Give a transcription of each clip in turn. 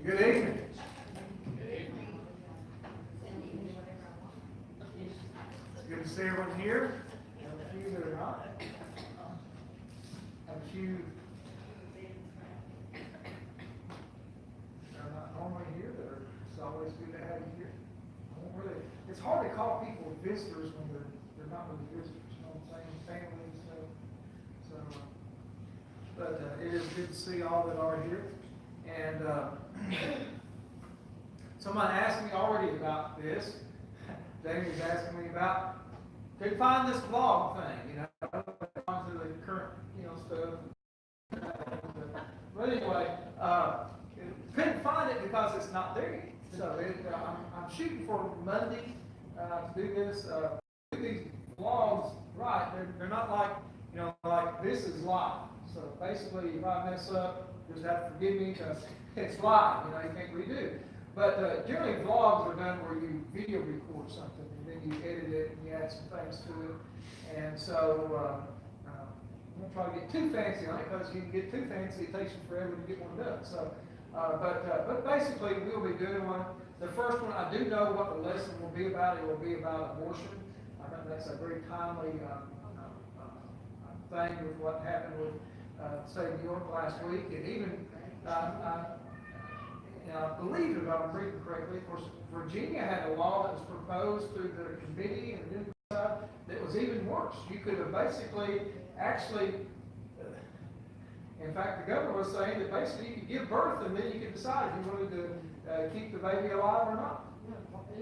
Good evening. It's good to see everyone here. Have a few that are not. Have a few that are not normally here that are. It's always good to have you here. It's hard to call people visitors when they're not really visitors. You know what I'm saying? Family and stuff. But it is good to see all that are here. And someone asked me already about this. Jamie's asking me about, couldn't find this vlog thing, onto the current, stuff. But anyway, couldn't find it because it's not there yet. So I'm shooting for Monday to do this. Do these vlogs right. They're not like, like this is live. So basically, if I mess up, just have to forgive me because it's live, you can't redo. But generally vlogs are done where you video record something and then you edit it and you add some things to it. And so I'm going to try to get too fancy on it because you can get too fancy, it takes you forever to get one done. So, but basically we'll be doing one. The first one, I do know what the lesson will be about. It will be about abortion. I think that's a very timely thing with what happened with state of New York last week, and even I believe, if I'm reading correctly, of course, Virginia had a law that was proposed through the committee and then that was even worse. You could have basically, in fact, the governor was saying that basically you could give birth and then you could decide if you wanted to keep the baby alive or not,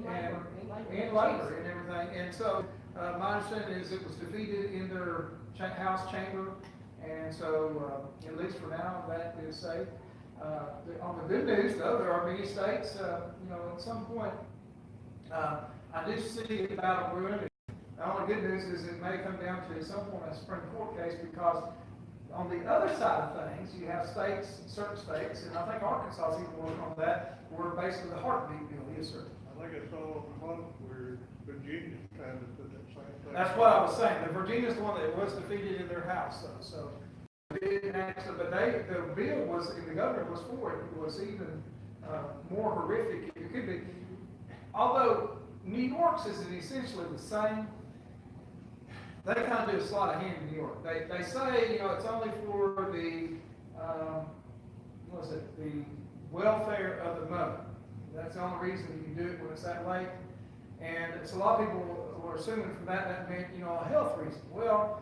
and labor and everything. And so my understanding is it was defeated in their House chamber. And so, at least for now, that is safe. On the good news, though, there are many states, at some point, I do see a battle brewing. The only good news is it may come down to, at some point, a Supreme Court case, because on the other side of things, you have states, certain states, and I think Arkansas is even working on that, where basically the heartbeat bill is certain. I think I saw a month where Virginia's trying to put that same thing. That's what I was saying. The Virginia's the one that was defeated in their House, though. So it didn't actually, but the bill was, and the governor was for it. It was even more horrific. It could be, although New York's is essentially the same. They kind of do a sleight of hand in New York. They say it's only for the the welfare of the mother. That's the only reason you can do it when it's that late. And it's a lot of people were assuming from that meant, a health reason. Well,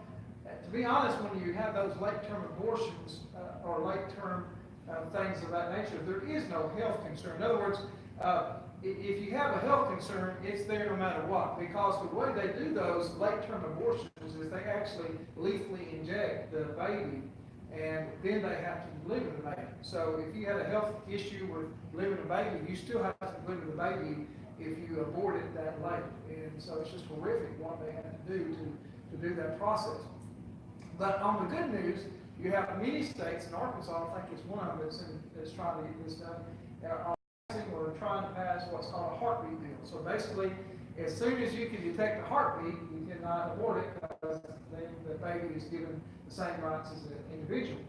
to be honest, when you have those late-term abortions or late-term things of that nature, there is no health concern. In other words, if you have a health concern, it's there no matter what, because the way they do those late-term abortions is they actually lethally inject the baby, and then they have to deliver the baby. So if you had a health issue with delivering a baby, you still have to deliver the baby if you abort it that late. And so it's just horrific what they have to do to do that process. But on the good news, you have many states, and Arkansas, I think it's one of them that's trying to get this done, or trying to pass what's called a heartbeat bill. So basically, as soon as you can detect a heartbeat, you cannot abort it because then the baby is given the same rights as an individual.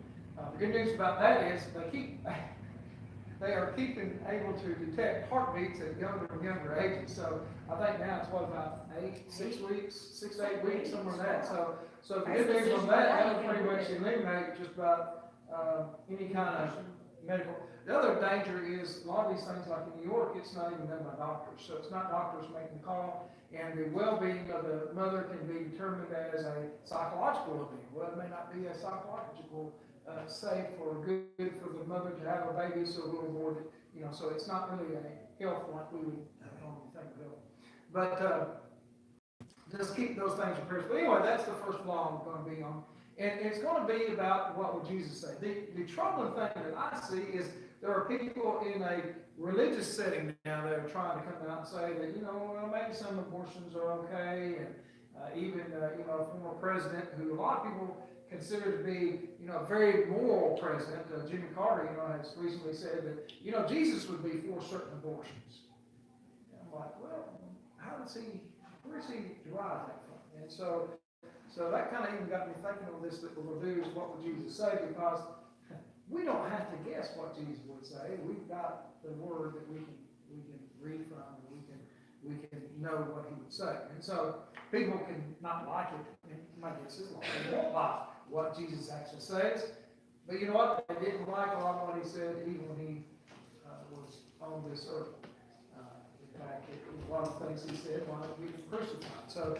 The good news about that is they are keeping able to detect heartbeats at younger and younger ages. So I think now it's about 6 to 8 weeks, somewhere in that. So the good news on that will pretty much eliminate just about any kind of medical. The other danger is a lot of these things, like in New York, it's not even done by doctors. So it's not doctors making the call, and the well-being of the mother can be determined as a psychological well-being. Well, it may not be a psychological safe or good for the mother to have a baby, so we'll abort it. So it's not really a health like we would normally think of health. But just keep those things in prayer. But anyway, that's the first law I'm going to be on. And it's going to be about what would Jesus say. The troubling thing that I see is there are people in a religious setting now that are trying to come out and say that, well, maybe some abortions are okay. And even, a former president who a lot of people consider to be, a very moral president, Jimmy Carter, has recently said that, Jesus would be for certain abortions. And I'm like, well, where does he derive that from? And so that kind of even got me thinking on this, that we're going to do is what would Jesus say, because we don't have to guess guess what Jesus would say. We've got the word that we can read from, and we can know what he would say. And so people can not like it, and my guess is they won't like what Jesus actually says. But you know what? They didn't like a lot of what he said, even when he was on this earth. In fact, a lot of things he said wanted to be crucified. So,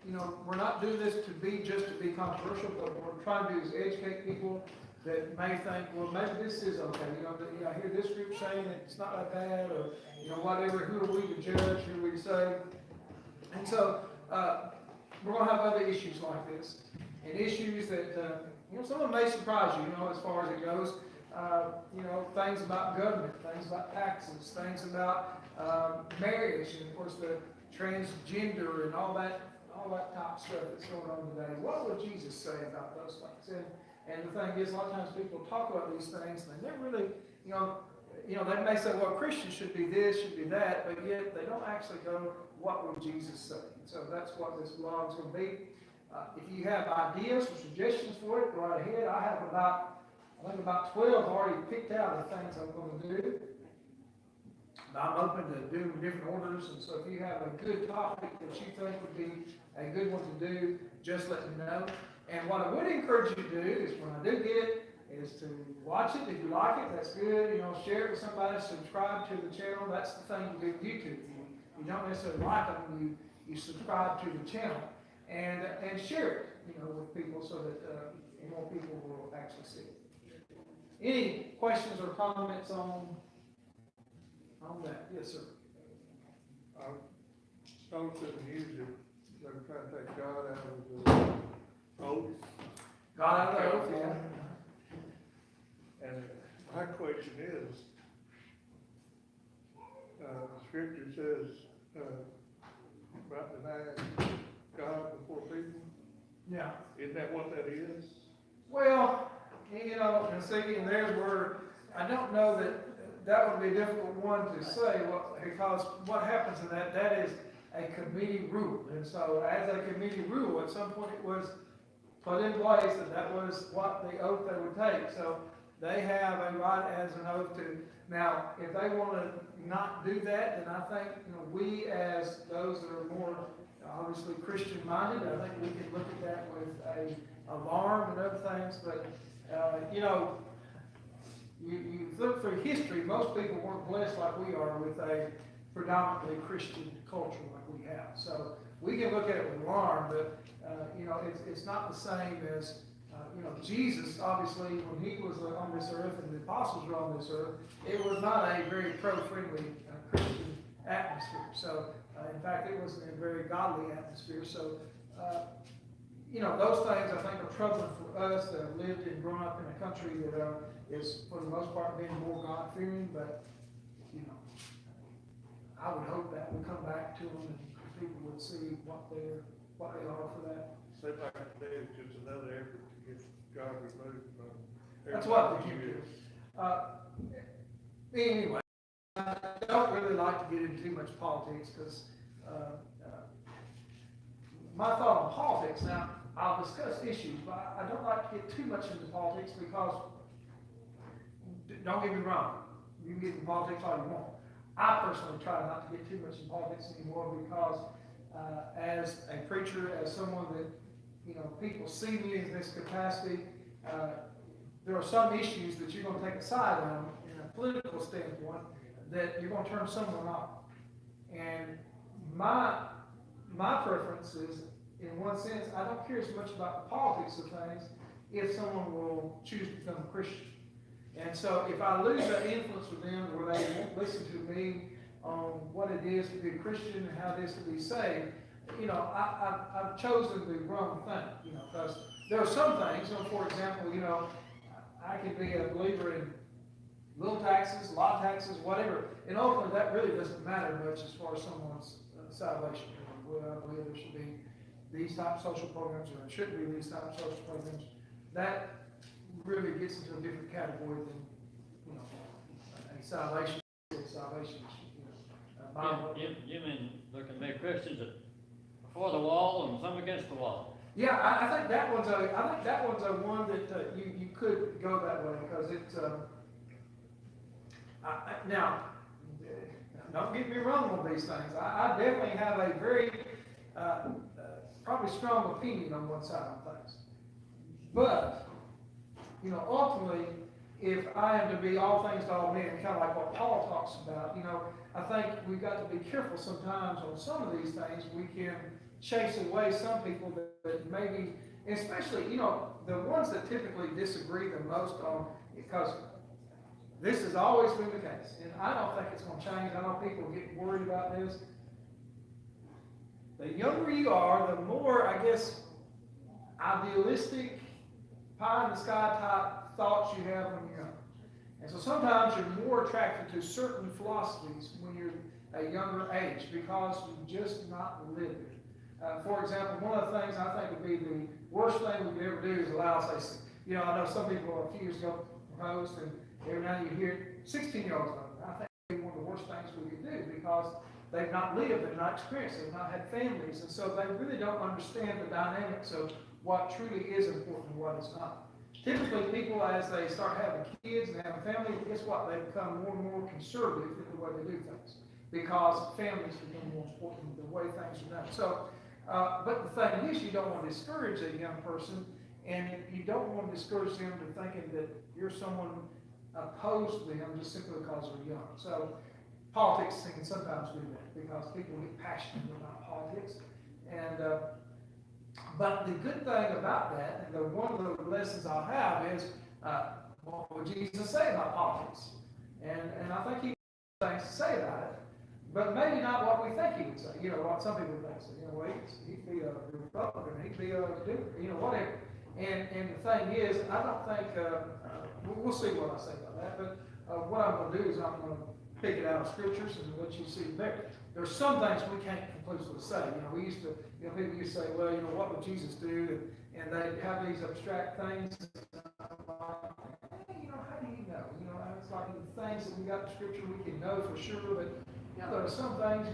you know, we're not doing this to be just to be controversial, but what we're trying to do is educate people that may think, well, maybe this is okay. I hear this group saying that it's not that bad, or whatever. Who are we to judge? Who are we to say? And so, we're going to have other issues like this, and issues that some of them may surprise you. As far as it goes. Things about government, things about taxes, things about marriage, and of course the transgender and all that type of stuff that's going on today. What would Jesus say about those things? And the thing is, a lot of times people talk about these things, and they never really, they may say, well, Christians should be this, should be that, but yet they don't actually go, what would Jesus say? And so that's what this blog is going to be. If you have ideas or suggestions for it, go right ahead. I have about 12 already picked out of the things I'm going to do. I'm open to doing different orders, and so if you have a good topic that you think would be a good one to do, just let me know. And what I would encourage you to do is, when I do get it, is to watch it. If you like it, that's good. Share it with somebody, subscribe to the channel. That's the thing you do with YouTube. You don't necessarily like them, you subscribe to the channel and share it, with people so that more people will actually see it. Any questions or comments on that? Yes, sir. Stone said music, they're trying to take God out of the oath. God out of the oath, yeah. And my question is, the scripture says, about denying God before people. Yeah. Isn't that what that is? Well, and see, and there's where I don't know that would be a difficult one to say, because what happens in that is a committee rule. And so as a committee rule, at some point it was put in place that was what the oath they would take. So they have a right as an oath to. Now, if they want to not do that, then I think, we as those that are more obviously Christian-minded, I think we can look at that with a alarm and other things. But, you look through history, most people weren't blessed like we are with a predominantly Christian culture like we have. So we can look at it with alarm, but, it's not the same as, Jesus, obviously, when he was on this earth and the apostles were on this earth, it was not a very pro-friendly Christian atmosphere. So, in fact, it was a very godly atmosphere. So, those things I think are troubling for us that have lived and grown up in a country that is, for the most part, being more God-fearing. But, I would hope that will come back to them and people would see what they are for that. Seems like today is just another effort to get God removed from. That's what we keep doing. Anyway, I don't really like to get into too much politics because my thought on politics, now I'll discuss issues, but I don't like to get too much into politics because, don't get me wrong, you can get into politics all you want. I personally try not to get too much in politics anymore because as a preacher, as someone that, people see me in this capacity, there are some issues that you're going to take a side on in a political standpoint that you're going to turn someone off. And my preference is, in one sense, I don't care as much about the politics of things if someone will choose to become a Christian. And so if I lose that influence with them where they won't listen to me on what it is to be a Christian and how it is to be saved, I've chosen the wrong thing, because there are some things, for example, I could be a believer in little taxes, lot of taxes, whatever. And ultimately, that really doesn't matter much as far as someone's salvation. I believe there should be these type of social programs, or there shouldn't be these type of social programs. That really gets into a different category than, a salvation. You mean there can be Christians before the wall and some against the wall? Yeah, I think that one's a one that you could go that way because it's Now, don't get me wrong on these things. I definitely have a very, probably strong opinion on one side of things. But, ultimately, if I am to be all things to all men, kind of like what Paul talks about, I think we've got to be careful sometimes on some of these things. We can chase away some people that maybe, especially, the ones that typically disagree the most on, because this has always been the case, and I don't think it's going to change. I know people get worried about this. The younger you are, the more, I guess, idealistic, pie in the sky type thoughts you have when you're young. And so sometimes you're more attracted to certain philosophies when you're a younger age because you've just not lived it. For example, one of the things I think would be the worst thing we could ever do is allow, say, I know some people a few years ago proposed, and every now you hear 16-year-olds. I think it would be one of the worst things we could do because they've not lived, they've not experienced, they've not had families, and so they really don't understand the dynamics of what truly is important and what is not. Typically, people, as they start having kids and having family, guess what? They become more and more conservative in the way they do things because families become more important than the way things are done. So, but the thing is, you don't want to discourage a young person, and you don't want to discourage them to thinking that you're someone opposed to them just simply because they're young. So, politics can sometimes do that because people get passionate about politics, and but the good thing about that, and one of the lessons I'll have is, what would Jesus say about politics? And I think he has things to say about it, but maybe not what we think he would say. What some people think. So, well, he'd be a Republican, he'd be a Democrat, whatever. And the thing is, I don't think, we'll see what I say about that, but what I'm going to do is I'm going to pick it out of scriptures and let you see there. There's some things we can't conclusively say. We used to, people used to say, well, what would Jesus do? And they have these abstract things. I'm like, how do you know? It's like the things that we got in scripture we can know for sure, but there are some things,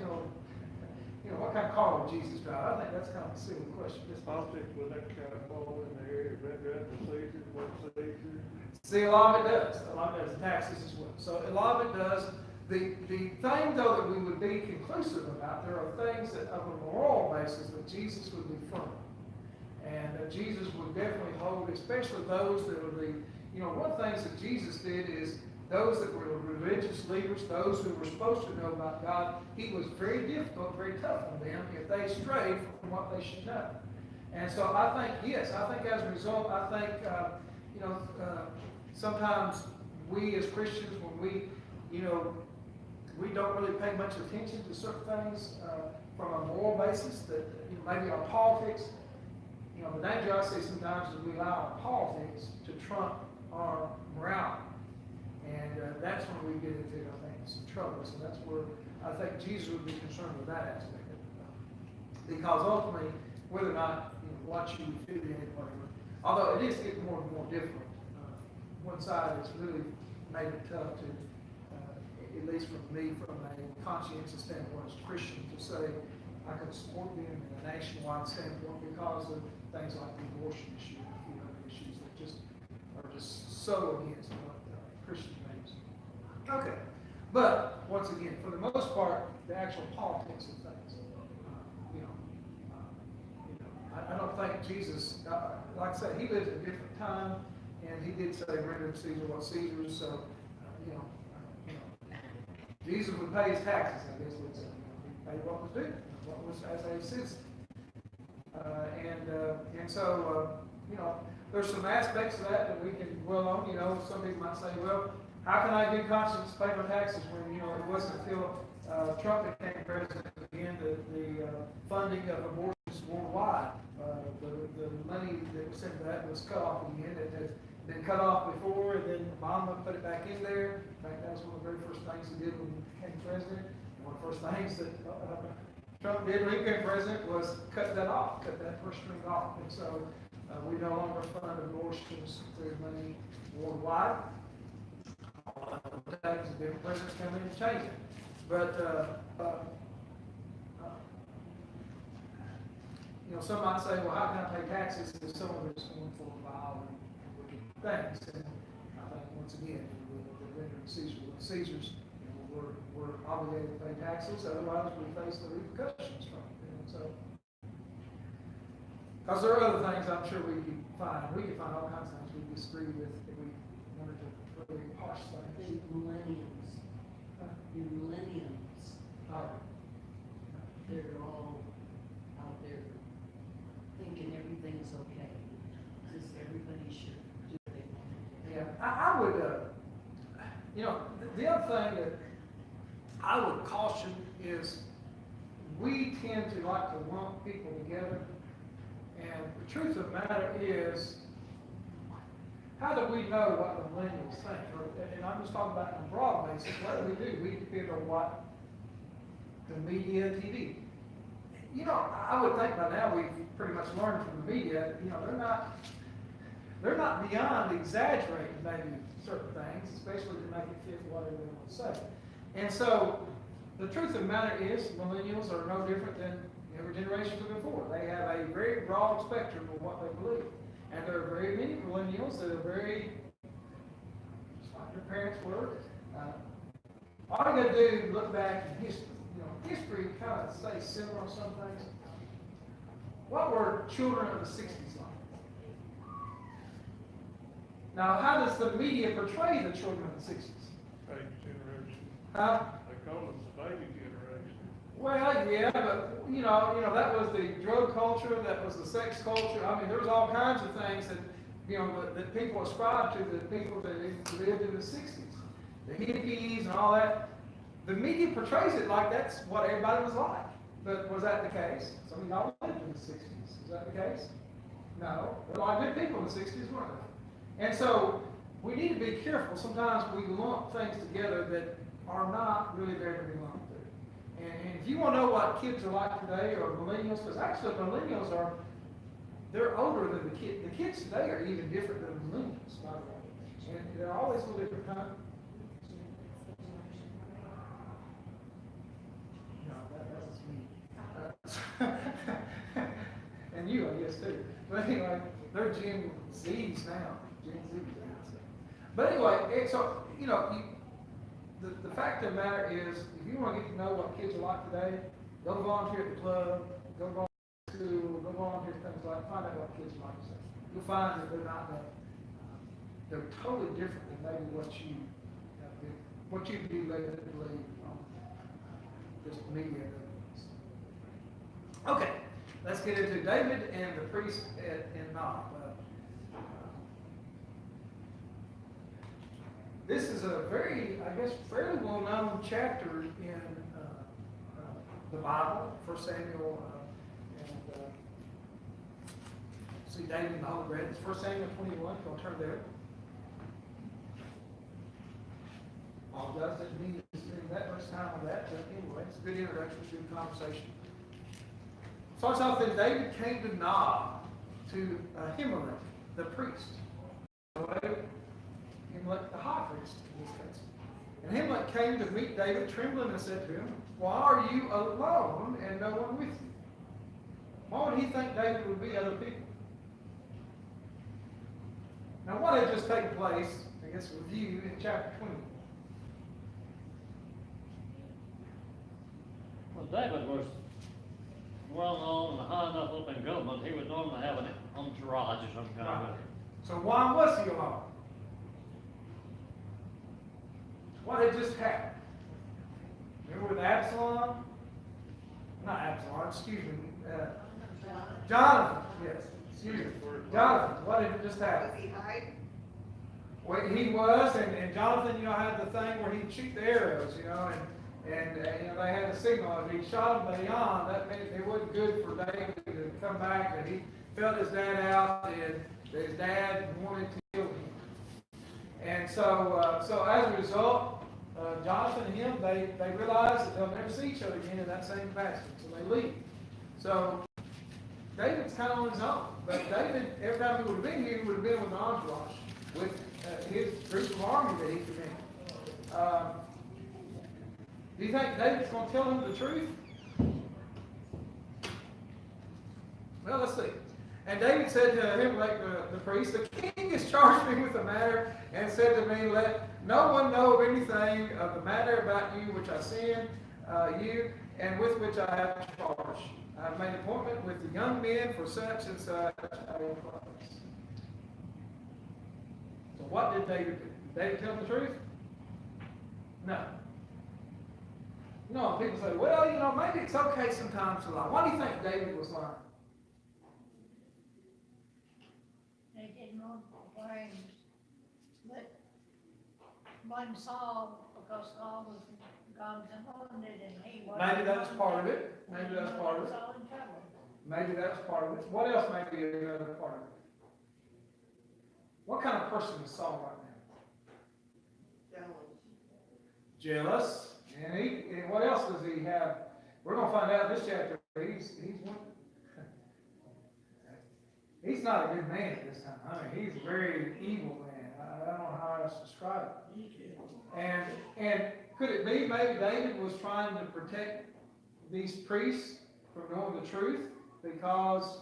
what kind of car would Jesus drive? I think that's kind of a silly question. Politics with that kind of fall in there, red procedure, what procedure. See, a lot of it does. A lot of it does. Taxes as well. So a lot of it does. The thing, though, that we would be conclusive about, there are things that, on a moral basis, that Jesus would be firm. And Jesus would definitely hold, especially those that are one of the things that Jesus did is those that were religious leaders, those who were supposed to know about God, he was very difficult, very tough on them if they strayed from what they should know. And so I think as a result, sometimes we as Christians, when we don't really pay much attention to certain things from a moral basis, that maybe our politics, the danger I see sometimes is we allow our politics to trump our morality. And that's when we get into, I think, some trouble. So that's where I think Jesus would be concerned with that aspect of it. Because ultimately, whether or not what you fit in, whatever, although it is getting more and more difficult, one side has really made it tough to, at least for me, from a conscientious standpoint as a Christian, to say I could support them in a nationwide standpoint because of things like the abortion issue and a few other issues that are just so against what Christian believes. Okay, but once again, for the most part, the actual politics of things, I don't think Jesus, like I said, he lived at a different time, and he did say, render to Caesar what Caesar's, so, Jesus would pay his taxes, I guess we'd say. He paid what was due, what was as a citizen. And so, there's some aspects of that we can dwell on. Some people might say, well, how can I give conscience pay my taxes when, it wasn't until Trump became president again, the funding of abortions worldwide, the money that was sent to that was cut off again. It had been cut off before, and then Obama put it back in there. In fact, that was one of the very first things he did when he became president. One of the first things that Trump did when he became president was cut that first string off. And so we no longer fund abortions through money worldwide. Sometimes the different presidents come in and change it. But some might say, well, how can I pay taxes if some of it's going for a while and wicked things? And I think once again, the rendering Caesar Caesar's, we're obligated to pay taxes, otherwise we face the repercussions from it. And so, because there are other things I'm sure we could find all kinds of things we disagree with if we wanted to really parse things. In millenniums, they're all out there thinking everything's okay. Just everybody should do what they want to do. Yeah, I would, the other thing that I would caution is we tend to like to lump people together. And the truth of the matter is, how do we know what the millennials think? And I'm just talking about on a broad basis. What do? We depend on what the media, TV. I would think by now we've pretty much learned from the media, they're not beyond exaggerating maybe certain things, especially to make it fit whatever they want to say. And so, the truth of the matter is, millennials are no different than every generation before. They have a very broad spectrum of what they believe. And there are very many millennials that are very, just like their parents were. All you got to do is look back in history. History kind of stays similar on some things. What were children of the 60s like? Now, how does the media portray the children of the 60s? Baby generation. Huh? They call it the baby generation. Well, yeah, but that was the drug culture, that was the sex culture. I mean, there was all kinds of things that that people ascribed to the people that lived in the 60s, the hippies and all that. The media portrays it like that's what everybody was like. But was that the case? Some of y'all lived in the 60s. Is that the case? No. There were a lot of good people in the 60s, weren't there? And so we need to be careful. Sometimes we lump things together that are not really there to be lumped through. And if you want to know what kids are like today, or millennials, because actually millennials they're older than the kids. The kids today are even different than millennials, by the way. And they're always a little different kind. And you, I guess, too. But anyway, they're Gen Zs now. Gen Zs now. But anyway, so, the fact of the matter is, if you want to get to know what kids are like today, go volunteer at the club, go volunteer at school, go volunteer at things like, find out what kids are like today. You'll find that they're not that, they're totally different than maybe what you do led to believe on just media. Okay, let's get into David and the priest in Nob. This is a very, I guess, fairly well-known chapter in the Bible, 1 Samuel, see David and the Holy Bread. It's 1 Samuel 21, don't turn there. Apologize, didn't mean to spend that much time on that, but anyway, it's a good introduction, it's a good conversation. Starts off that David came to Nob, to Ahimelech, the priest. Ahimelech, the high priest in this case. And Ahimelech came to meet David, trembling, and said to him, "Why are you alone and no one with you?" Why would he think David would be other people? Now, what had just taken place, I guess, with you in chapter 20? Well, David was well known and high enough up in government, he would normally have an entourage of some kind. Right. So why was he alone? What had just happened? Remember with Absalom? Not Absalom, excuse me. Jonathan, yes. Excuse me. Jonathan, what had just happened? Was he hiding? Well, he was, and Jonathan, had the thing where he'd shoot the arrows, and they had a signal. If he shot them beyond, that meant it wasn't good for David to come back, and he felt his dad out, and his dad wanted to kill him. And so as a result, Jonathan and him, they realize that they'll never see each other again in that same capacity, so they leave. So David's kind of on his own, but David, every time he would have been here, he would have been with an entourage, with his group of army that he commanded. Do you think David's going to tell him the truth? Well, let's see. And David said to Ahimelech the priest, the king has charged me with the matter, and said to me, let no one know of anything of the matter about you which I send you, and with which I have charged. I have made appointment with the young men for such and such a place. So what did David do? Did David tell the truth? No. No, people say, well, you know, maybe it's okay sometimes to lie. Why do you think David was lying? They didn't want to blame, blame Saul because Saul was God's anointed and he wasn't. Maybe that was part of it. Maybe that's part of it. Saul in trouble. Maybe that was part of it. What else may be another part of it? What kind of person is Saul right now? Jealous. And what else does he have? We're going to find out in this chapter. He's not a good man at this time. I mean, he's a very evil man. I don't know how else to describe it. And could it be maybe David was trying to protect these priests from knowing the truth? Because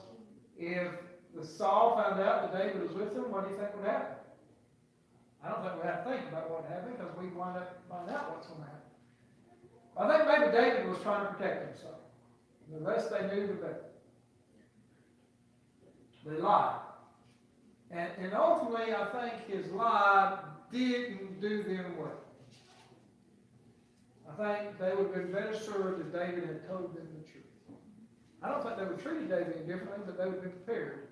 if the Saul found out that David was with them, what do you think would happen? I don't think we have to think about what happened because we wind up find out what's going to happen. I think maybe David was trying to protect himself. The less they knew, the better. They lied. And ultimately, I think his lie didn't do them well. I think they would have been better served if David had told them the truth. I don't think they would have treated David any differently, but they would have been prepared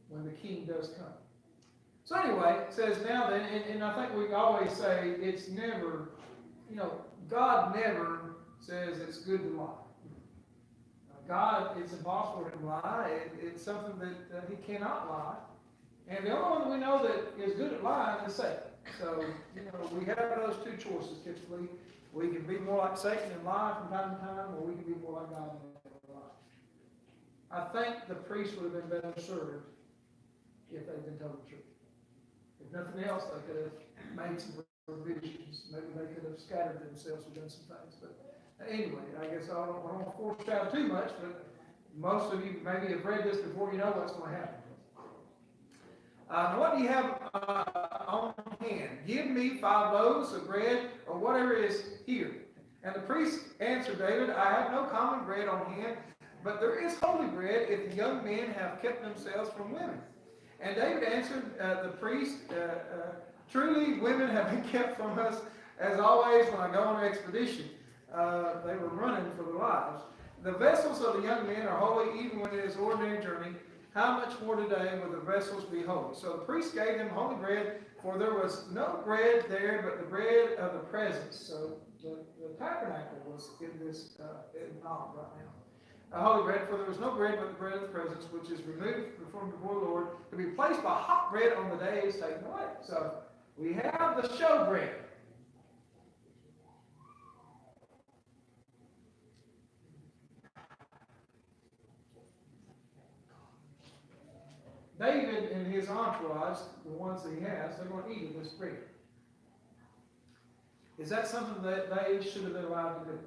when the king does come. So anyway, it says now then, and I think we always say it's never, God never says it's good to lie. God, it's impossible for him to lie. It's something that he cannot lie. And the only one that we know that is good at lying is Satan. So, we have those two choices typically. We can be more like Satan and lie from time to time, or we can be more like God and never lie. I think the priest would have been better served if they'd been told the truth. If nothing else, they could have made some provisions. Maybe they could have scattered themselves or done some things. But anyway, I guess I don't want to foreshadow too much, but most of you maybe have read this before you know what's going to happen. What do you have on hand? Give me 5 loaves of bread or whatever is here. And the priest answered David, I have no common bread on hand, but there is holy bread if the young men have kept themselves from women. And David answered the priest, truly women have been kept from us as always when I go on an expedition. They were running for their lives. The vessels of the young men are holy even when it is ordinary journey. How much more today will the vessels be holy? So the priest gave them holy bread, for there was no bread there but the bread of the presence. So the tabernacle was in this knowledge right now. Holy bread, for there was no bread but the bread of the presence, which is removed from before the Lord, to be placed by hot bread on the day it is taken away. So we have the show bread. David and his entourage, the ones that he has, they're going to eat of this bread. Is that something that they should have been allowed to do?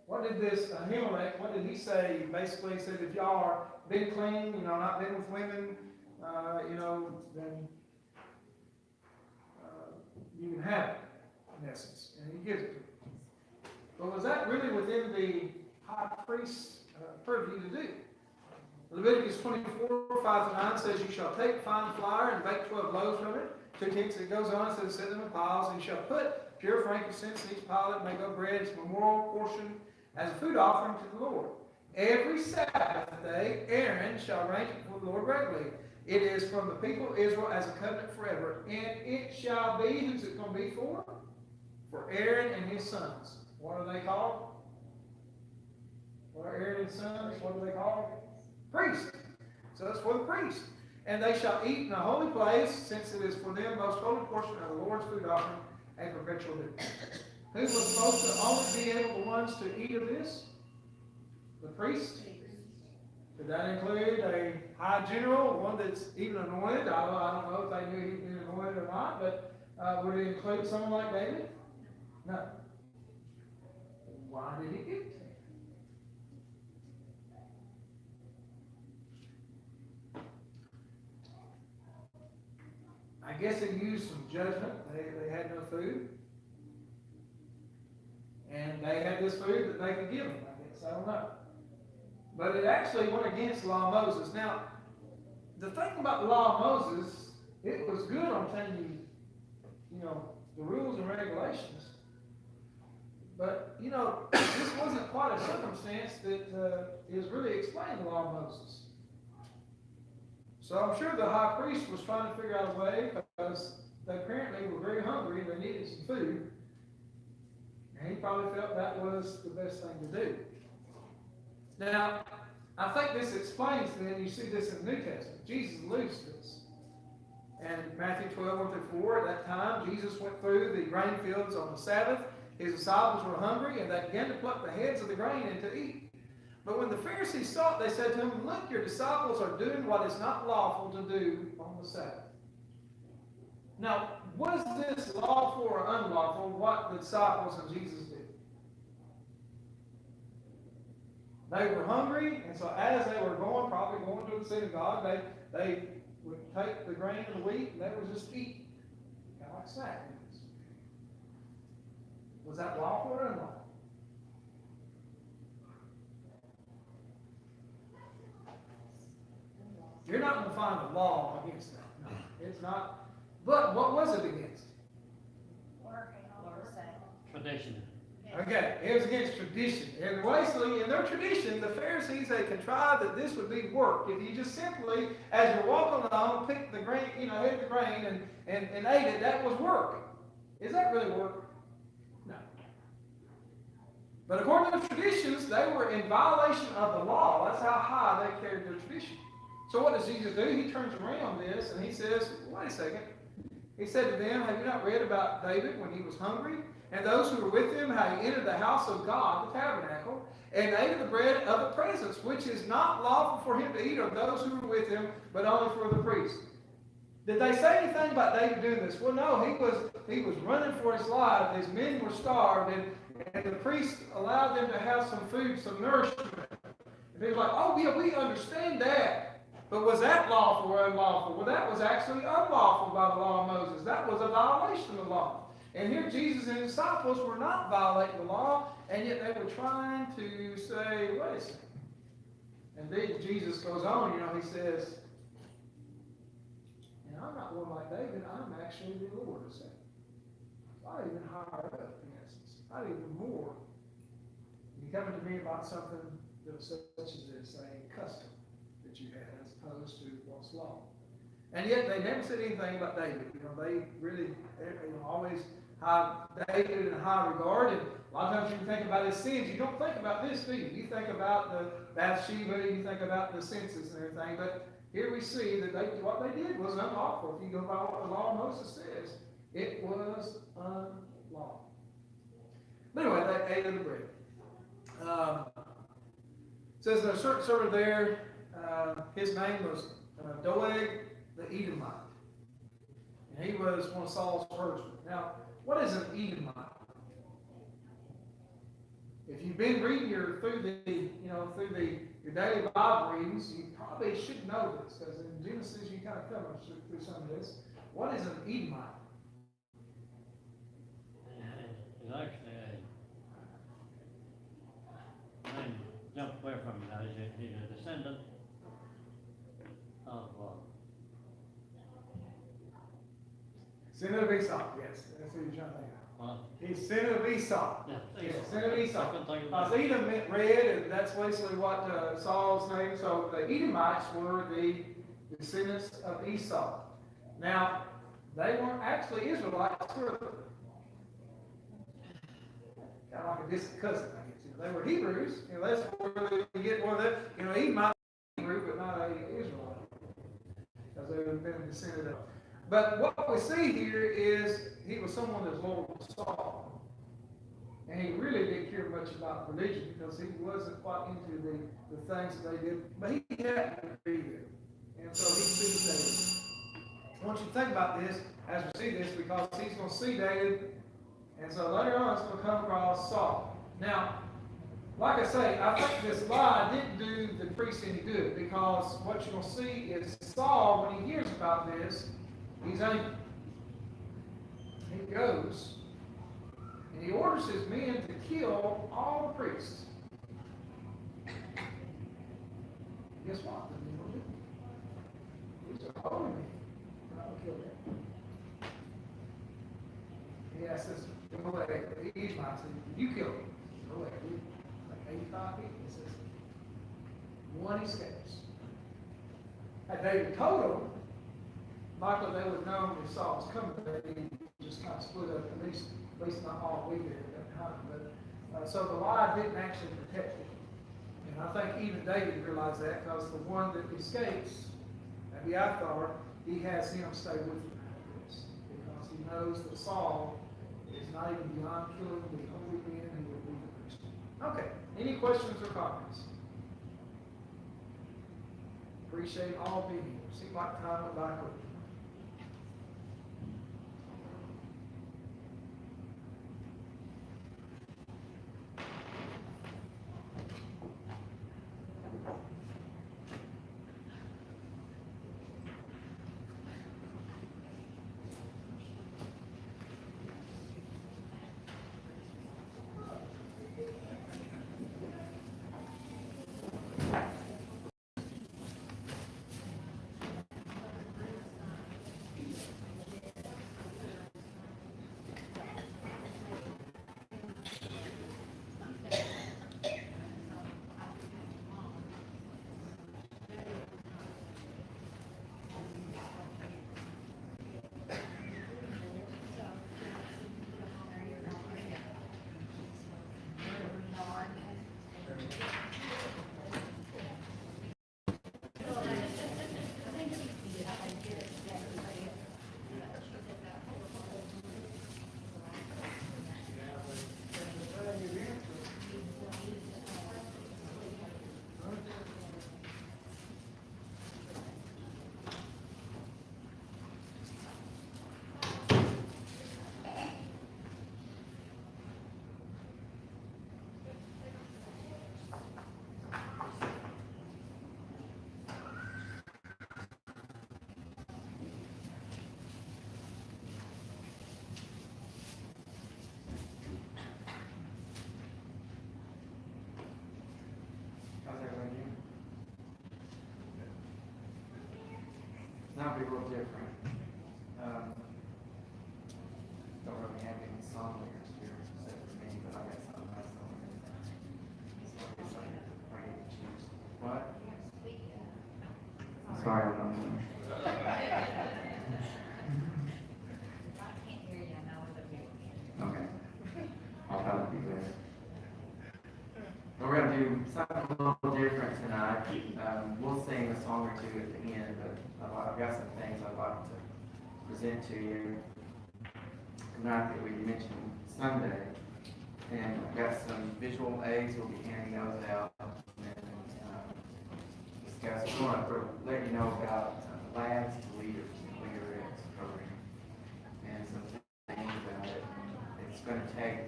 What did this Ahimelech, what did he say? Basically, he said, if y'all are been clean, not been with women, then you can have it, in essence. And he gives it to them. But was that really within the high priest's purview to do? Leviticus 24, 5-9 says, you shall take fine flour and bake 12 loaves from it. 2 tenths, it goes on, it says, set them in piles, and you shall put pure frankincense in each pile, and make up bread as a memorial portion as a food offering to the Lord. Every Sabbath day, Aaron shall arrange it before the Lord regularly. It is from the people of Israel as a covenant forever. And it shall be, who's it going to be for? For Aaron and his sons. What are they called? What are Aaron and his sons? What are they called? Priests. So it's for the priests. And they shall eat in a holy place, since it is for them most holy portion of the Lord's food offering, a perpetual duty. Who was supposed to only be able the ones to eat of this? The priests. Did that include a high general, one that's even anointed? I don't know if they knew he'd been anointed or not, but would it include someone like David? No. Why did he give it to him? I guess they used some judgment. They had no food. And they had this food that they could give them, I guess. I don't know. But it actually went against the law of Moses. Now, the thing about the law of Moses, it was good on telling you, the rules and regulations. But, this wasn't quite a circumstance that is really explaining the law of Moses. So I'm sure the high priest was trying to figure out a way, because they apparently were very hungry and they needed some food. And he probably felt that was the best thing to do. Now, I think this explains then, you see this in the New Testament. Jesus alludes to this. And Matthew 12, 1-4, at that time, Jesus went through the grain fields on the Sabbath. His disciples were hungry, and they began to pluck the heads of the grain and to eat. But when the Pharisees saw it, they said to him, "Look, your disciples are doing what is not lawful to do on the Sabbath." Now, was this lawful or unlawful, what the disciples and Jesus did? They were hungry, and so as they were probably going to the synagogue, they would take the grain and the wheat, and they would just eat. Kind of like snack meals. Was that lawful or unlawful? You're not going to find a law against that. No, it's not. But what was it against? Working on the Sabbath. Tradition. Okay, it was against tradition. And basically, in their tradition, the Pharisees had contrived that this would be work. If you just simply, as you're walking along, picked the grain, hit the grain and ate it, that was work. Is that really work? No. But according to the traditions, they were in violation of the law. That's how high they carried their tradition. So what does Jesus do? He turns around this and he says, wait a second. He said to them, have you not read about David when he was hungry? And those who were with him, how he entered the house of God, the tabernacle, and ate of the bread of the presence, which is not lawful for him to eat of those who were with him, but only for the priests. Did they say anything about David doing this? Well, no, he was running for his life. His men were starved, and the priests allowed them to have some food, some nourishment. And he was like, oh, yeah, we understand that. But was that lawful or unlawful? Well, that was actually unlawful by the law of Moses. That was a violation of the law. And here Jesus and his disciples were not violating the law, and yet they were trying to say, wait a second. And then Jesus goes on, he says, and I'm not one like David, I'm actually the Lord of Sabbath. I'm even higher up, in essence. I'm even more. You come to me about something that was such as this, a custom that you had, as opposed to what's law. And yet they never said anything about David. They really always have David in high regard. And a lot of times you think about his sins, you don't think about this, do you? You think about the Bathsheba, you think about the census and everything. But here we see that what they did was unlawful. If you go by what the law of Moses says, it was unlawful. But anyway, they ate of the bread. It says there's a certain servant there, his name was Doeg the Edomite. And he was one of Saul's herdsmen. Now, what is an Edomite? If you've been reading your daily Bible readings, you probably should know this, because in Genesis you kind of cover through some of this. What is an Edomite? It's actually jump away from it now. He's a descendant of Descendant of Esau, yes. That's what you're trying to think of. uh, He's descendant of Esau. yeah, Yes, descendant of Esau. I couldn't think of that. Edom meant red, and that's basically what Saul's name. So the Edomites were the descendants of Esau. Now, they weren't actually Israelites, were they? Kind of like a distant cousin, I guess. They were Hebrews. That's where you get one of them. Edomite Hebrew, but not a Israelite, because they would have been a descendant of. But what we see here is he was someone that's loyal to Saul. And he really didn't care much about religion, because he wasn't quite into the things that they did. But he had to be there. And so he sees David. I want you to think about this as we see this, because he's going to see David. And so later on, it's going to come across Saul. Now, like I say, I think this lie didn't do the priest any good, because what you're going to see is Saul, when he hears about this, He's angry. He goes and he orders his men to kill all the priests. Guess what? These are holy men. We're not gonna kill them. He asks us, go away. He's not saying, you kill him. Go away. Like 85 people. He says, one escapes. Had David told them, likely they would have known if Saul was coming, they just kind of split up, at least not all we did at that time. But, so the lie didn't actually protect him. And I think even David realized that, because the one that escapes, Abiathar, he has him stay with him after this, because he knows that Saul is not even beyond killing the holy men who will be the Christian. Okay, any questions or comments? Appreciate all being here. Seemed like time went by quickly. Now be a little different. Don't really have any song lyrics here except for me, but I got some of my song lyrics. So I guess I have to pray to choose. What? Sorry, I'm not. Okay. I'll try to be better. We're going to do something a little different tonight. We'll sing a song or two at the end, but I've got some things I'd like to present to you tonight that we mentioned Sunday. And I've got some visual aids. We'll be handing those out. And discuss. We want to let you know about Labs to Leaders, LeaderX program, and some things about it. It's going to take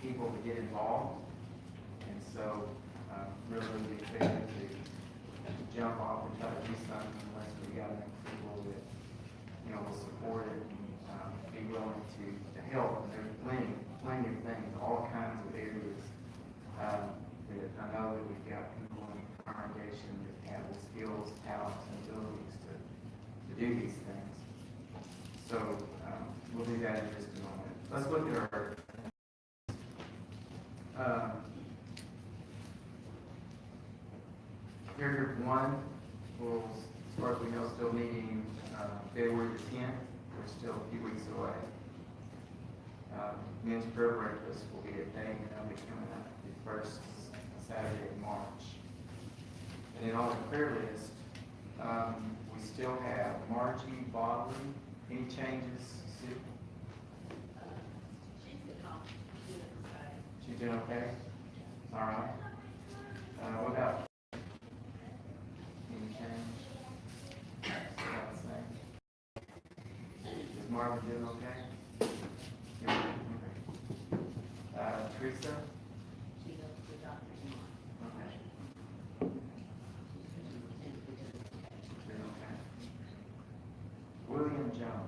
people to get involved. And so, really be expected to jump off and try to do something unless we got enough people that, will support it and be willing to help. And there's plenty of things, all kinds of areas that I know that we've got people in the congregation that have the skills, talents, and abilities to do these things. So, we'll do that in just a moment. Let's look at our Care Group 1 will, as far as we know, still meeting February the 10th. We're still a few weeks away. Men's prayer breakfast will be at Dayton, and that'll be coming up the first Saturday of March. And then on the prayer list, we still have Margie Bodley. Any changes, Sue? She's doing okay? All right. What about any change? About the same. Is Marvin doing okay? Yeah, okay. Teresa? She goes to the doctor tomorrow. Okay. Doing okay. William Jones.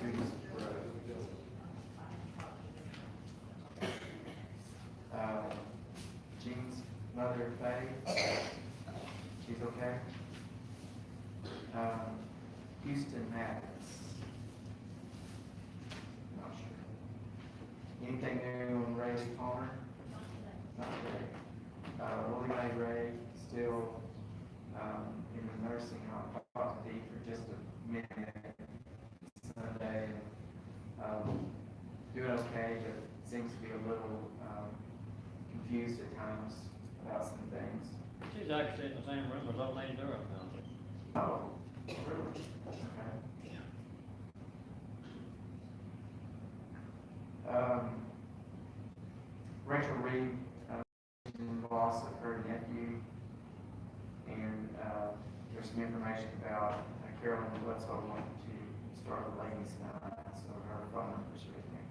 students grow. Jean's mother, Faye, she's okay. Houston Maddox. Not sure. Anything new on Ray Palmer? Not Ray. Willie Mae Ray, still, in the nursing home. I talked to Dee for just a minute Sunday, doing okay, but seems to be a little, confused at times about some things. She's actually in the same room as old lady Durham now. Oh, really? Okay. Rachel Reed, loss of her nephew, and there's some information about Carolyn Bledsoe wanting to start a ladies' night, so her phone number's right there.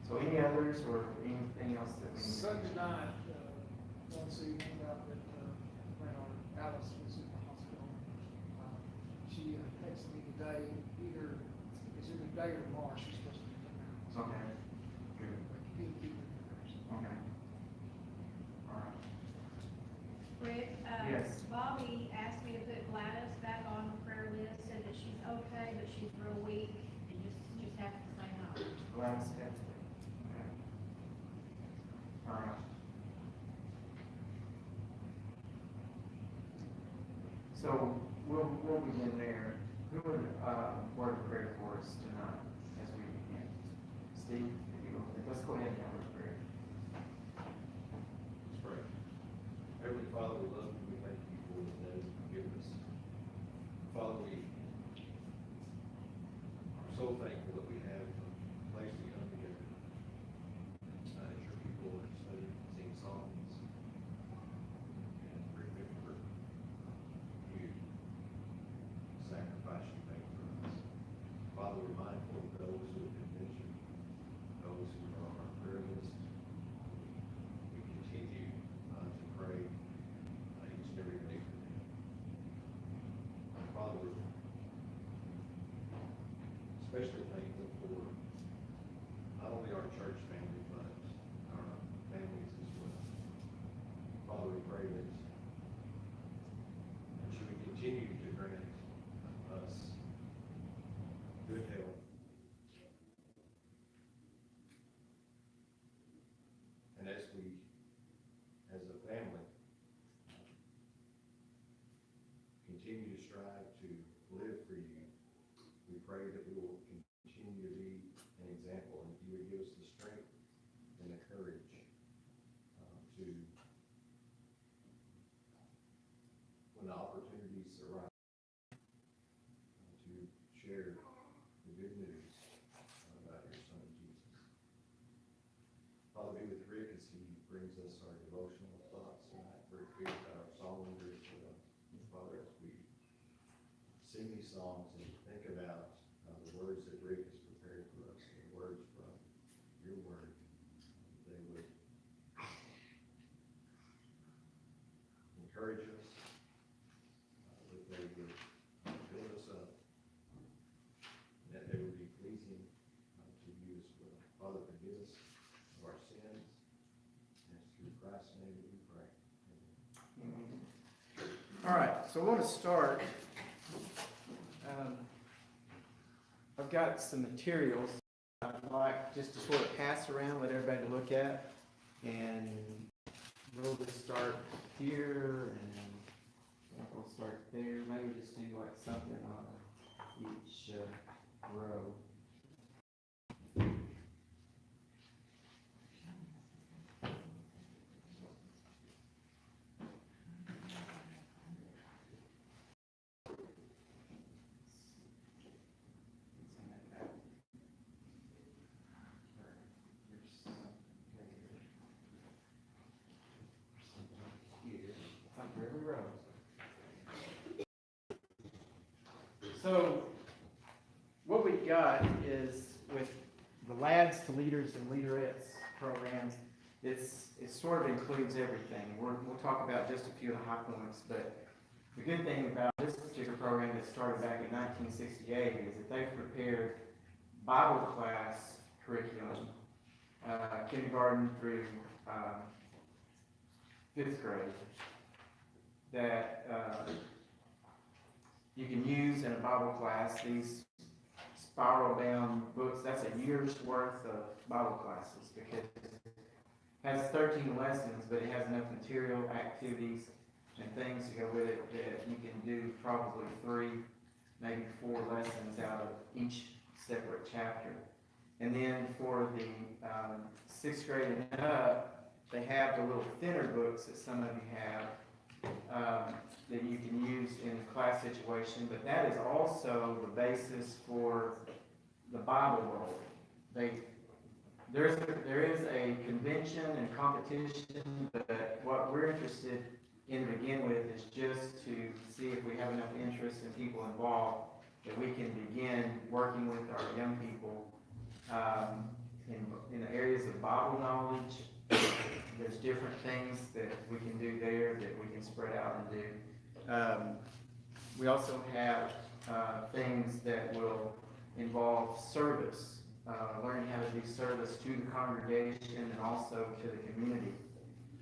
So any others or anything else that we need? Sunday night, don't see anything out that, Alice was in the hospital. She texted me today, it's either today or tomorrow, she's supposed to be coming out. Okay, good, But keep it in prayers. okay. All right. Rick, Yes. Bobby asked me to put Gladys back on the prayer list, said that she's okay, but she's real weak, and just have to say no. Gladys Heffley. Okay. All right. So we'll begin there. Who would, word of prayer for us tonight as we begin? Steve, if you will, let's go ahead and have a prayer. Let's pray. Heavenly Father, we love you. We thank you for the day you've given us. Father, we are so thankful that we have a place to come together. As your people are studying, sing songs, and remember you, sacrifice you made for us. Father, we're mindful of those who have been mentioned, those who are on our prayer list. We continue to pray each and every day for them. Father, we're especially thankful for not only our church family, but our families as well. Father, we pray that you would continue to grant us good health. And as we, as a family, continue to strive to live for you, we pray that we will continue to be an example, and you would give us the strength and the courage to, when the opportunities arise, to share the good news about your Son, Jesus. Father, be with Rick as he brings us our devotional thoughts tonight. Rick, be with our song leaders. Father, as we sing these songs and think about the words that Rick has prepared for us, the words from your word, they would encourage us, that they would build us up, and that they would be pleasing to you as well. Father, forgive us of our sins, and it's through Christ's name that we pray. Amen. All right, so I want to start. I've got some materials I'd like just to sort of pass around, let everybody look at, and we'll just start here, and we'll start there. Maybe just do like something on each row. So what we've got is with the Lads to Leaders and Leaderettes program, it sort of includes everything. We'll talk about just a few of the high points, but the good thing about this particular program that started back in 1968 is that they've prepared Bible class curriculum, kindergarten through, 5th grade, that, you can use in a Bible class. These spiral bound books, that's a year's worth of Bible classes, because it has 13 lessons, but it has enough material, activities, and things to go with it that you can do probably 3, maybe 4 lessons out of each separate chapter. And then for the 6th grade and up, they have the little thinner books that some of you have, that you can use in the class situation, but that is also the basis for the Bible roll. There is a convention and competition, but what we're interested in to begin with is just to see if we have enough interest and people involved that we can begin working with our young people in the areas of Bible knowledge. There's different things that we can do there that we can spread out and do. We also have things that will involve service, learning how to do service to the congregation and also to the community,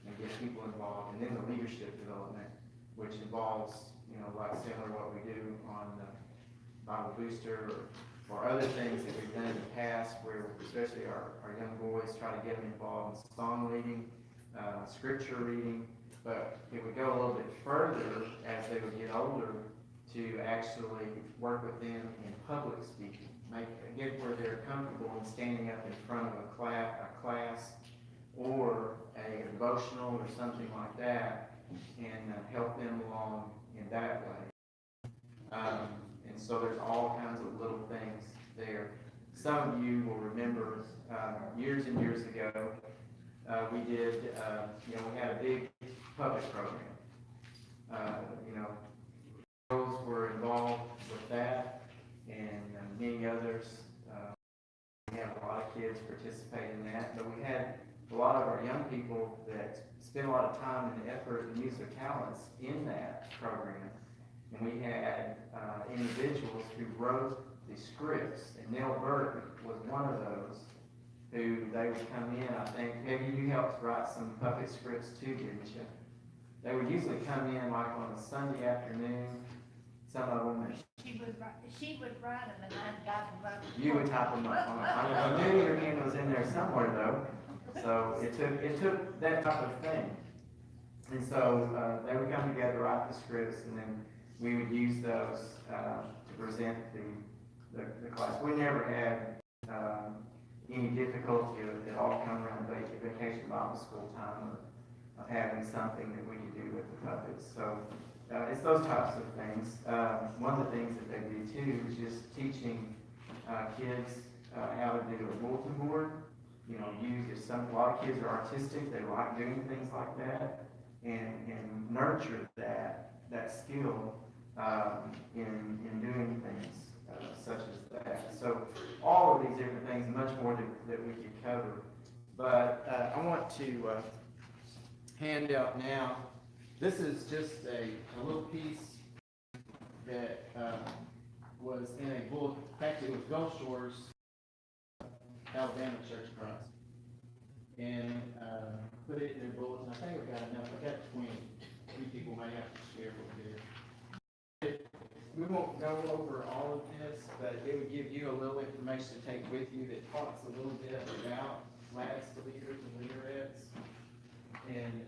and get people involved. And then the leadership development, which involves, like similar to what we do on the Bible Booster or other things that we've done in the past, where especially our young boys try to get them involved in song leading, scripture reading. But it would go a little bit further as they would get older to actually work with them in public speaking, get where they're comfortable in standing up in front of a class or a devotional or something like that, and help them along in that way. And so there's all kinds of little things there. Some of you will remember years and years ago, we did, we had a big puppet program. Girls were involved with that, and many others. We had a lot of kids participate in that, but we had a lot of our young people that spent a lot of time and effort and used their talents in that program. And we had individuals who wrote the scripts, and Nell Burke was one of those who they would come in. I think maybe you helped write some puppet scripts too, didn't you? They would usually come in like on a Sunday afternoon, some of them. She would write them and I'd type them up. You would type them up. I knew your hand was in there somewhere though. So it took that type of thing. And so they would come together, write the scripts, and then we would use those to present the class. We never had any difficulty at all coming around vacation Bible school time of having something that we could do with the puppets. So it's those types of things. One of the things that they do too is just teaching kids how to do a bulletin board. A lot of kids are artistic, they like doing things like that, and nurture that skill in doing things such as that. So all of these different things, much more that we could cover. But I want to hand out now, this is just a little piece that was in a book. In fact, it was Gulf Shores, Alabama Church of Christ. And put it in their bulletin. I think we got enough. I got 20. You people may have to share what it is. We won't go over all of this, but it would give you a little information to take with you that talks a little bit about lads to leaders and leaderettes. And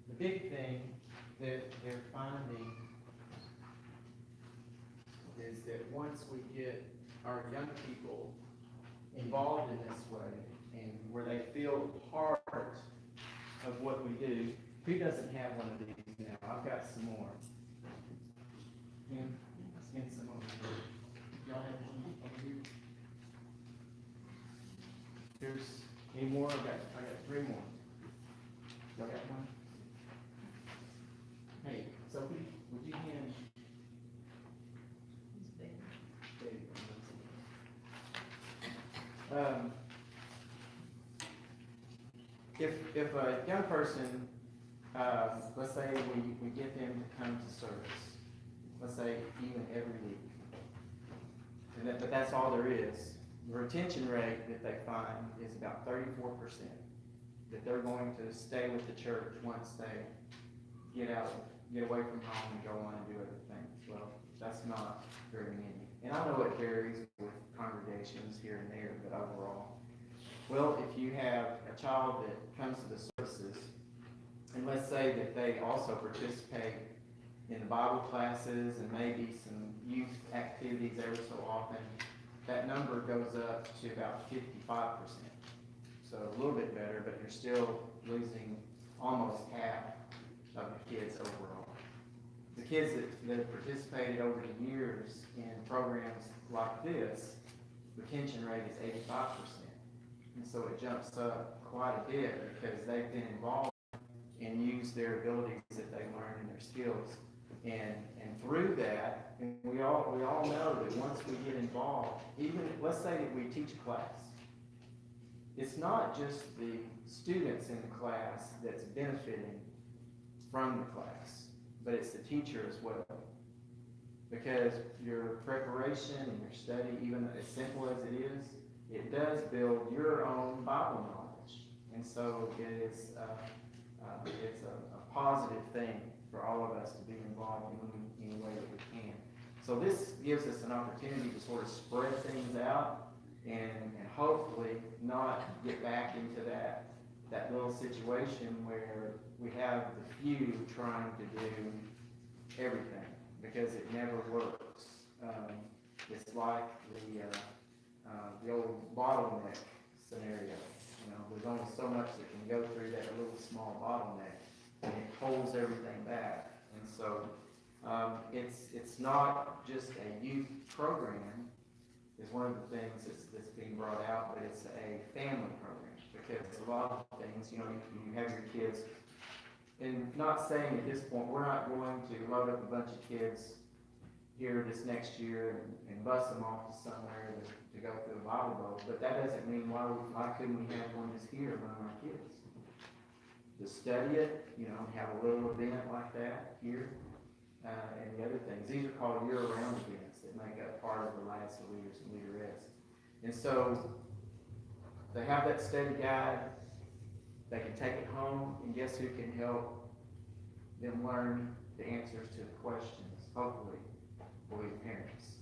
the big thing that they're finding is that once we get our young people involved in this way, and where they feel part of what we do. Who doesn't have one of these now? I've got some more. Send some over here. Y'all have one over here? Here's any more? I got 3 more. Y'all got one? Hey, Sophie, would you hand? if a young person, let's say we get them to come to service, let's say even every week, but that's all there is. The retention rate that they find is about 34%, that they're going to stay with the church once they get away from home and go on and do other things. Well, that's not very many. And I know it varies with congregations here and there, but overall. Well, if you have a child that comes to the services, and let's say that they also participate in the Bible classes and maybe some youth activities every so often, that number goes up to about 55%. So a little bit better, but you're still losing almost half of the kids overall. The kids that have participated over the years in programs like this, retention rate is 85%. And so it jumps up quite a bit because they've been involved and used their abilities that they learned and their skills. And through that, and we all know that once we get involved, even let's say that we teach a class, it's not just the students in the class that's benefiting from the class, but it's the teacher as well. Because your preparation and your study, even as simple as it is, it does build your own Bible knowledge. And so it's a positive thing for all of us to be involved in any way that we can. So this gives us an opportunity to sort of spread things out and hopefully not get back into that little situation where we have the few trying to do everything, because it never works. It's like the old bottleneck scenario. You know, there's only so much that can go through that little small bottleneck, and it holds everything back. And so it's not just a youth program is one of the things that's being brought out, but it's a family program, because a lot of things, you know, you have your kids, and not saying at this point we're not going to load up a bunch of kids here this next year and bus them off to somewhere to go through a Bible Bowl, but that doesn't mean why couldn't we have one just here among our kids? To study it, you know, have a little event like that here, and the other things. These are called year-round events that make up part of the Lads to Leaders and Leaderettes. And so they have that study guide. They can take it home, and guess who can help them learn the answers to the questions? Hopefully, will be the parents.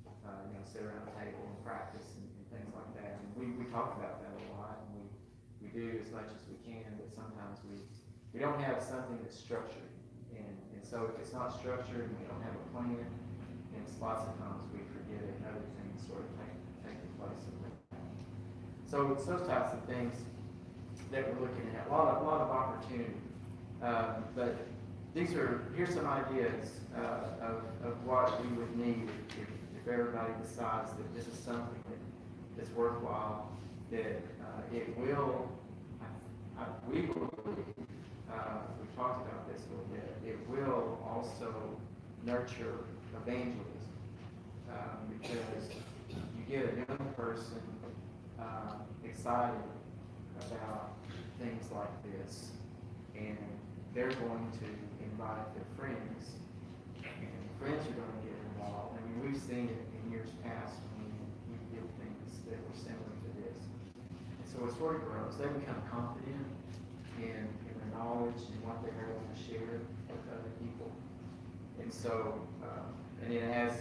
You know, sit around the table and practice and things like that. And we talk about that a lot, and we do as much as we can, but sometimes we don't have something that's structured. And so if it's not structured and we don't have a plan, then lots of times we forget it and other things sort of take the place of it. So it's those types of things that we're looking at. A lot of opportunity. But here's some ideas of what we would need if everybody decides that this is something that's worthwhile, that it will, we believe, we talked about this a little bit, it will also nurture evangelism, because you get a young person excited about things like this, and they're going to invite their friends, and friends are going to get involved. I mean, we've seen it in years past when we did things that were similar to this. And so it sort of grows. They become confident in their knowledge and what they're able to share with other people. And so, and then as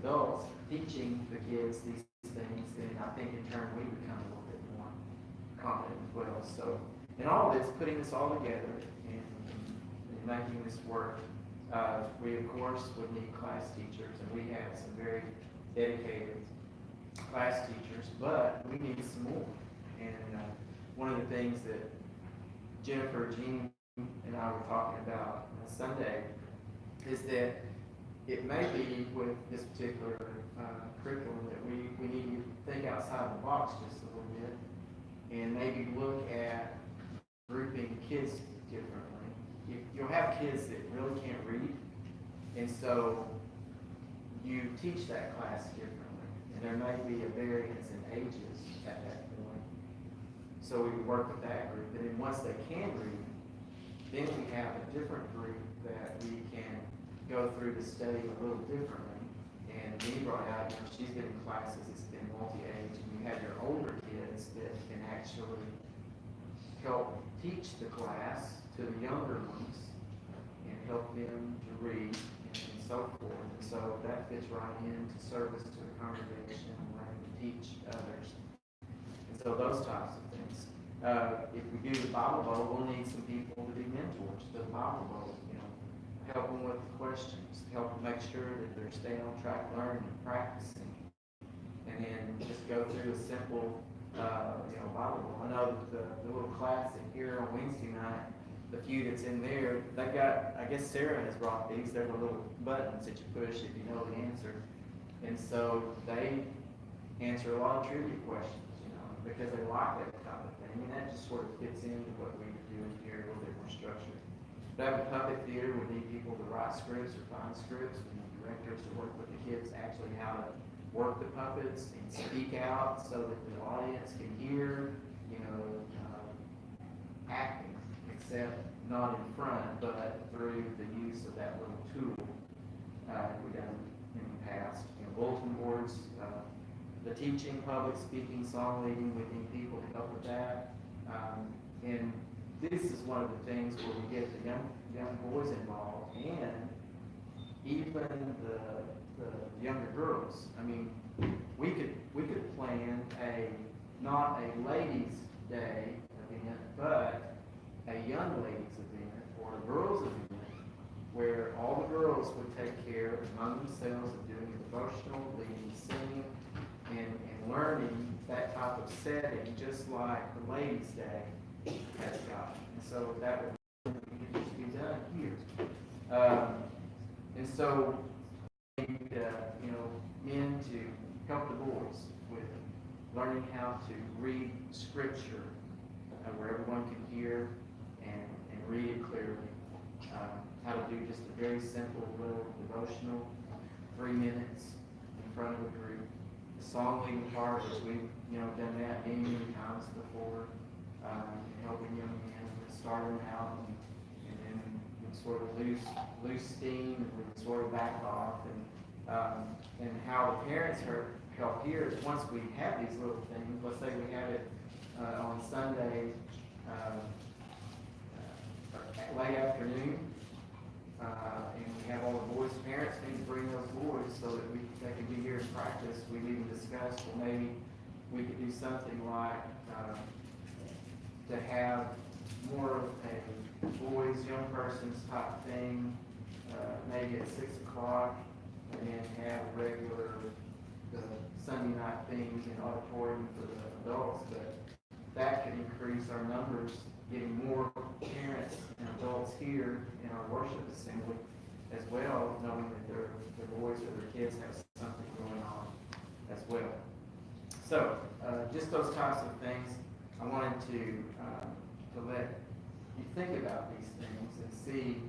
adults teaching the kids these things, then I think in turn we become a little bit more confident as well. So, and all of this, putting this all together and making this work, we of course would need class teachers, and we have some very dedicated class teachers, but we need some more. And one of the things that Jennifer, Jean, and I were talking about on Sunday is that it may be with this particular curriculum that we need to think outside the box just a little bit, and maybe look at grouping kids differently. You'll have kids that really can't read, and so you teach that class differently, and there may be a variance in ages at that point. So we would work with that group, and then once they can read, then we have a different group that we can go through the study a little differently. And Dee brought out, you know, she's been in classes, it's been multi-age, and you have your older kids that can actually help teach the class to the younger ones and help them to read and so forth. And so that fits right into service to the congregation and learning to teach others. And so those types of things. If we do the Bible Bowl, we'll need some people to be mentors to the Bible Bowl, you know, help them with the questions, help them make sure that they're staying on track learning and practicing. And then just go through a simple, Bible Bowl. I know that the little class here on Wednesday night, the few that's in there, they got, I guess Sarah has brought these, they're the little buttons that you push if you know the answer. And so they answer a lot of trivia questions, you know, because they like that type of thing. And that just sort of fits into what we do here, a little bit more structured. But having puppet theater, we need people to write scripts or find scripts. We need directors to work with the kids actually how to work the puppets and speak out so that the audience can hear, acting, except not in front, but through the use of that little tool we've done in the past. Bulletin boards, the teaching, public speaking, song leading, we need people to help with that. And this is one of the things where we get the young boys involved, and even the younger girls. I mean, we could plan not a ladies' day event, but a young ladies event or a girls' event where all the girls would take care among themselves of doing a devotional, leading, singing, and learning that type of setting, just like the ladies' day has got. And so that would be done here. And so we need, men to help the boys with learning how to read scripture where everyone can hear and read it clearly. How to do just a very simple little devotional, 3 minutes in front of a group. The song leading part is we've done that many times before, helping young men start them out and then we sort of lose steam and we sort of back off and how the parents help here is once we have these little things, let's say we have it on Sunday late afternoon, and we have all the boys' parents need to bring those boys so that they can be here in practice. We've even discussed, well, maybe we could do something like to have more of a boys, young persons type thing, maybe at 6 o'clock, and then have regular Sunday night things in auditorium for the adults. But that could increase our numbers, getting more parents and adults here in our worship assembly as well, knowing that their boys or their kids have something going on as well. So, just those types of things. I wanted to let you think about these things and see,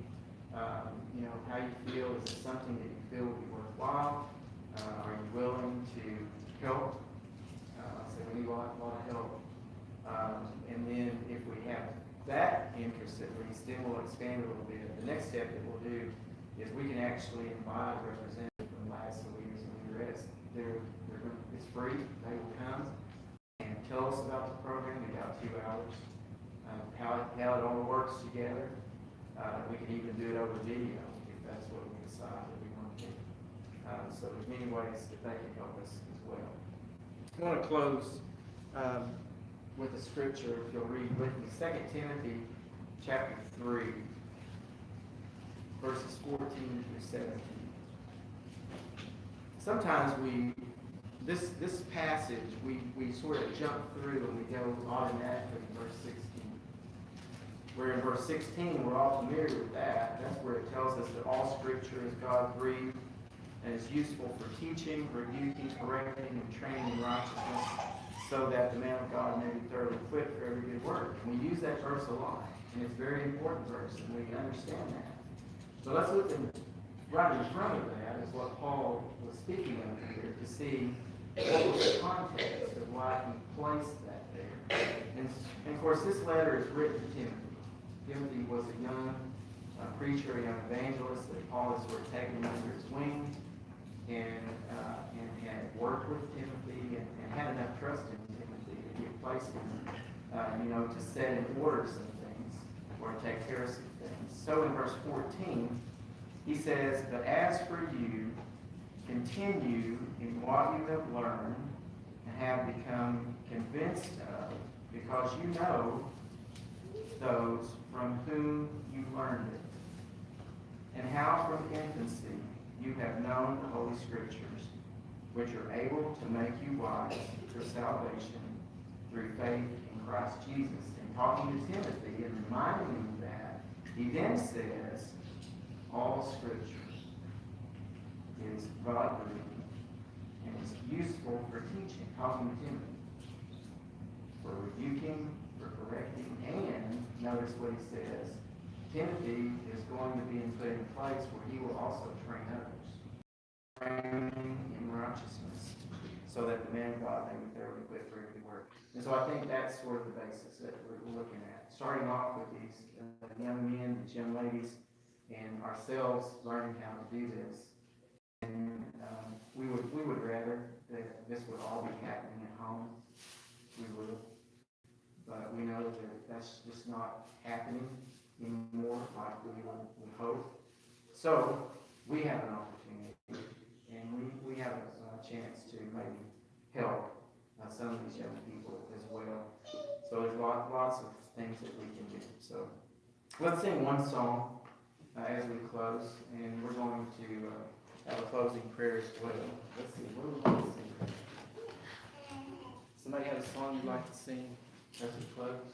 how you feel. Is it something that you feel would be worthwhile? Are you willing to help? So we need a lot of help. And then if we have that interest at least, then we'll expand a little bit. The next step that we'll do is we can actually invite a representative from LASA leaders and leaderettes. It's free. They will come and tell us about the program in about 2 hours, how it all works together. We can even do it over video if that's what we decide that we want to do. So there's many ways that they can help us as well. I want to close with the scripture, if you'll read with me, 2 Timothy chapter 3, verses 14 through 17. Sometimes this passage, we sort of jump through and we go automatically to verse 16. Where in verse 16, we're all familiar with that. That's where it tells us that all scripture is God-breathed and is useful for teaching, rebuking, correcting, and training in righteousness, so that the man of God may be thoroughly equipped for every good work. And we use that verse a lot, and it's a very important verse, and we understand that. So let's look right in front of that is what Paul was speaking of here, to see what was the context of why he placed that there. And of course, this letter is written to Timothy. Timothy was a young preacher, a young evangelist that Paul had sort of taken under his wing and had worked with Timothy and had enough trust in Timothy that he had placed him, to set in order some things or to take care of some things. So in verse 14, he says, "But as for you, continue in what you have learned and have become convinced of, because you know those from whom you learned it, and how from infancy you have known the Holy Scriptures, which are able to make you wise for salvation through faith in Christ Jesus." And talking to Timothy and reminding him of that, he then says, "All Scripture is God-breathed and is useful for teaching," talking to Timothy, for rebuking, for correcting, and notice what he says, Timothy is going to be put in a place where he will also train others, training in righteousness, so that the man of God may be thoroughly equipped for every work. And so I think that's sort of the basis that we're looking at, starting off with these young men, these young ladies, and ourselves learning how to do this. And we would rather that this would all be happening at home. We would, but we know that that's just not happening anymore like we would hope. So we have an opportunity, and we have a chance to maybe help some of these young people as well. So there's lots of things that we can do. So let's sing one song as we close, and we're going to have a closing prayer as well. Let's see, what do we want to sing? Somebody have a song you'd like to sing as we close?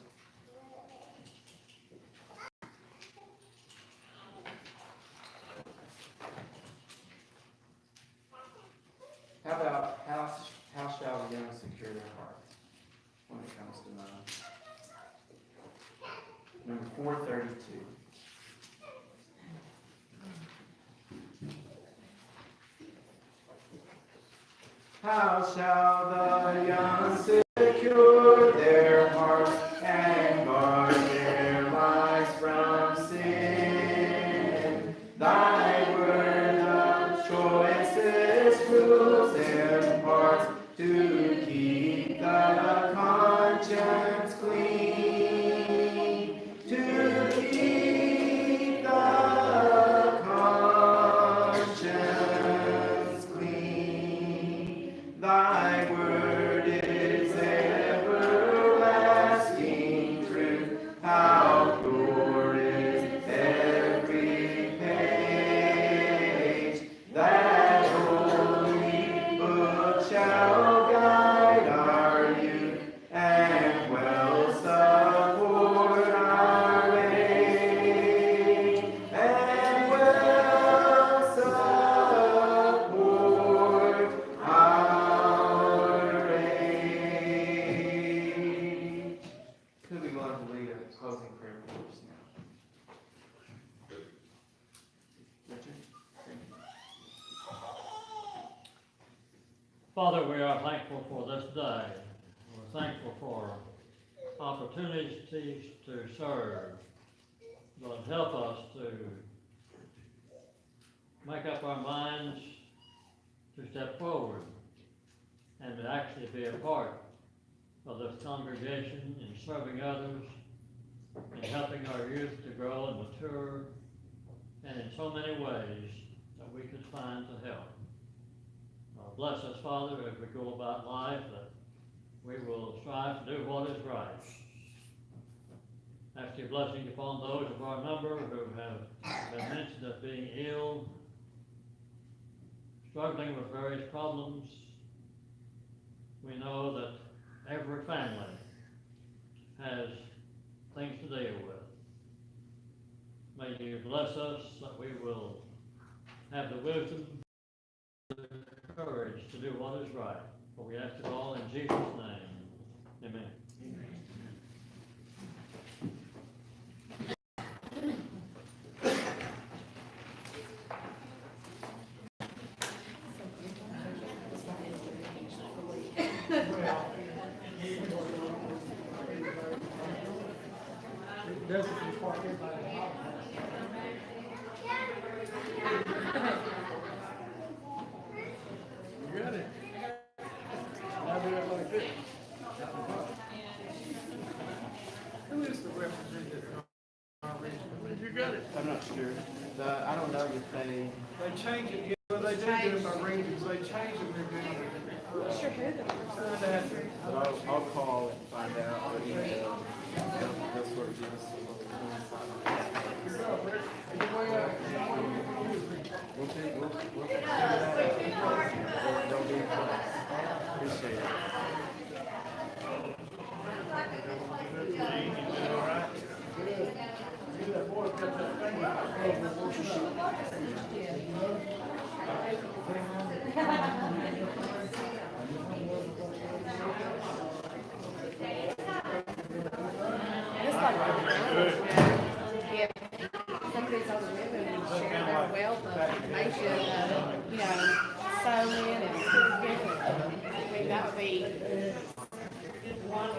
How about how shall the young secure their hearts when it comes to mind? Number 432. How shall the young secure their hearts and guard their lives from sin? Thy word of choicest rules imparts to keep the conscience clean, to keep the conscience clean. Thy word is everlasting truth. How pure is every page. That holy book shall guide our youth and well support our way, and well support our way. Could we love to lead a closing prayer for us now? Richard? Thank you. Father, we are thankful for this day. We're thankful for opportunities to serve. Lord, help us to make up our minds to step forward and to actually be a part of this congregation in serving others, in helping our youth to grow and mature, and in so many ways that we could find to help. Bless us, Father, as we go about life, that we will strive to do what is right. Ask your blessing upon those of our number who have been mentioned as being ill, struggling with various problems. We know that every family has things to deal with. May you bless us that we will have the wisdom, the courage to do what is right. For we ask it all in Jesus' name. Amen. It's not You got it. I'll do it like this. Who is the representative from our region? You got it. I'm not sure. I don't know if they. They change it, yeah, well, they do do it by regions, they change them, they're doing it. Sure who the But I'll call and find out, or email. They'll sort of give us a little insight. We'll figure that out. Don't be appreciate it. It's like, if somebody's on the ribbon and share their wealth of information, sew in and put it in, I mean, that would be one of